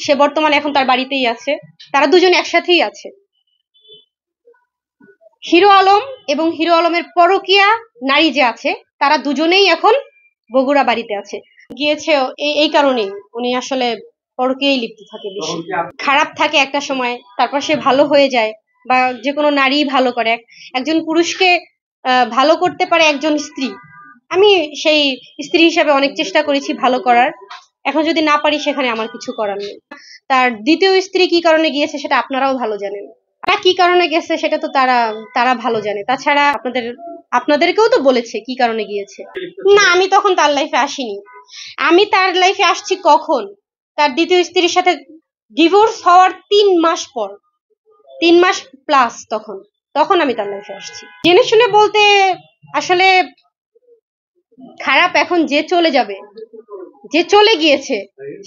সে বর্তমানে এখন তার বাড়িতেই আছে, তারা দুজন একসাথেই আছে। হিরো আলম এবং হিরো আলমের পরকীয়া নারী যে আছে তারা দুজনেই এখন বগুড়া বাড়িতে আছে। গিয়েছে এই কারণেই, উনি আসলে পরকীয়ায় লিপ্ত থাকে বেশি। খারাপ থাকে একটা সময়, তারপর সে ভালো হয়ে যায়, বা যে কোনো নারী ভালো করে। একজন পুরুষকে ভালো করতে পারে একজন স্ত্রী। আমি সেই স্ত্রী হিসাবে অনেক চেষ্টা করেছি ভালো করার, এখন যদি না পারি সেখানে আমার কিছু করার নেই। তার দ্বিতীয় স্ত্রী কি কারণে গিয়েছে সেটা আপনারাও ভালো জানেন, তারা কি কারণে গেছে সেটা তো তারা ভালো জানে। তাছাড়া আপনাদেরকেও তো বলেছে কি কারণে গিয়েছে। না, আমি তখন তার লাইফে আসিনি। আমি তার লাইফে আসছি কখন, তার দ্বিতীয় স্ত্রীর সাথে ডিভোর্স হওয়ার 3 মাস পর, 3 মাস প্লাস। তখন আমি তার লাইফে আসছি। জেনে শুনে বলতে আসলে খারাপ, এখন যে চলে যাবে, যে চলে গিয়েছে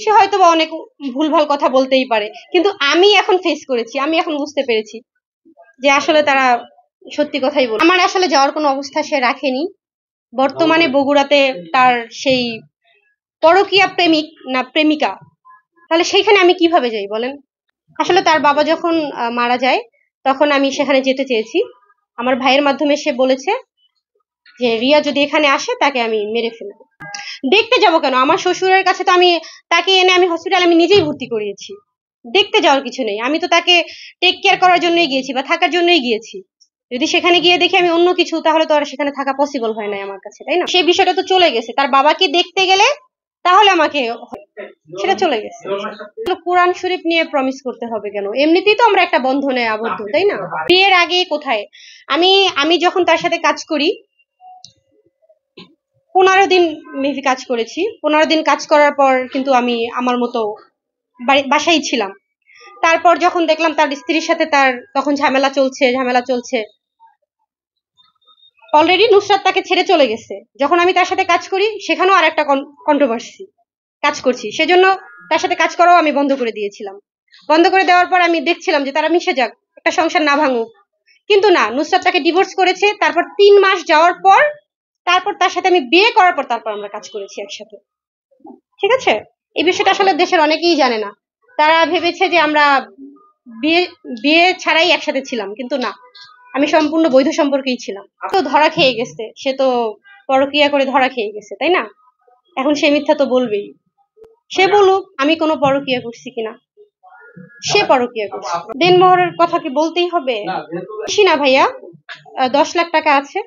সে হয়তো বা অনেক ভুলভাল কথা বলতেই পারে, কিন্তু আমি এখন ফেস করেছি, আমি এখন বুঝতে পেরেছি যে আসলে তারা সত্যি কথাই বলে। আমার আসলে যাওয়ার কোনো অবস্থা সে রাখেনি। বর্তমানে বগুড়াতে তার সেই পরকীয়া প্রেমিক না প্রেমিকা, তাহলে সেইখানে আমি কিভাবে যাই বলেন। আসলে তার বাবা যখন মারা যায় তখন আমি সেখানে যেতে চেয়েছি। আমার ভাইয়ের মাধ্যমে সে বলেছে যে রিয়া যদি এখানে আসে তাকে আমি মেরে ফেলবো। দেখতে যাব কেন, আমার শ্বশুরের কাছে তো আমি তাকে এনে আমি হসপিটালে আমি নিজেই ভর্তি করিয়েছি। দেখতে যাওয়ার কিছু নেই, আমি তো তাকে টেক কেয়ার করার জন্যই গিয়েছি বা থাকার জন্যই গিয়েছি। যদি সেখানে গিয়ে দেখি আমি অন্য কিছু, তাহলে তো আর সেখানে থাকা পসিবল হয় না আমার কাছে, তাই না? সেই বিষয়টা তো চলে গেছে, তার বাবাকে দেখতে গেলে তাহলে আমাকে সেটা চলে গেছে। কোরআন শরীফ নিয়ে প্রমিস করতে হবে কেন? এমনিতেই তো আমরা একটা বন্ধনে আবদ্ধ, তাই না? বিয়ের আগে কোথায় আমি যখন তার সাথে কাজ করি 15 দিন মেবি কাজ করেছি। 15 দিন কাজ করার পর কিন্তু আমি আমার মতো বাসায় ছিলাম। তারপর যখন দেখলাম তার স্ত্রীর সাথে তার তখন ঝামেলা চলছে, অলরেডি নুসরাত তাকে ছেড়ে চলে গেছে। যখন আমি তার সাথে কাজ করি সেখানেও আর একটা কন্ট্রোভার্সি কাজ করছি, সেজন্য তার সাথে কাজ করাও আমি বন্ধ করে দিয়েছিলাম। বন্ধ করে দেওয়ার পর আমি দেখছিলাম যে তারা মিশে যাক, একটা সংসার না ভাঙুক। কিন্তু না, নুসরাত তাকে ডিভোর্স করেছে। তারপর 3 মাস যাওয়ার পর, তারপর তার সাথে আমি বিয়ে করার পর তারপর আমরা কাজ করেছি একসাথে। ঠিক আছে, এই বিষয়টা আসলে দেশের অনেকেই জানে না। তারা ভেবেছে যে আমরা বিয়ে বিয়ে ছাড়াই একসাথে ছিলাম, কিন্তু না, আমি সম্পূর্ণ বৈধ সম্পর্কেই ছিলাম। তো ধরা খেয়ে গেছে, সে তো পরকীয়া করে ধরা খেয়ে গেছে, তাই না? এখন সে মিথ্যা তো বলবেই। সে বলুক আমি কোনো পরকীয়া করছি কিনা, সে পরকীয়া করছে। দেনমোহরের কথা কি বলতেই হবে? বেশি না ভাইয়া, 10 লাখ টাকা আছে।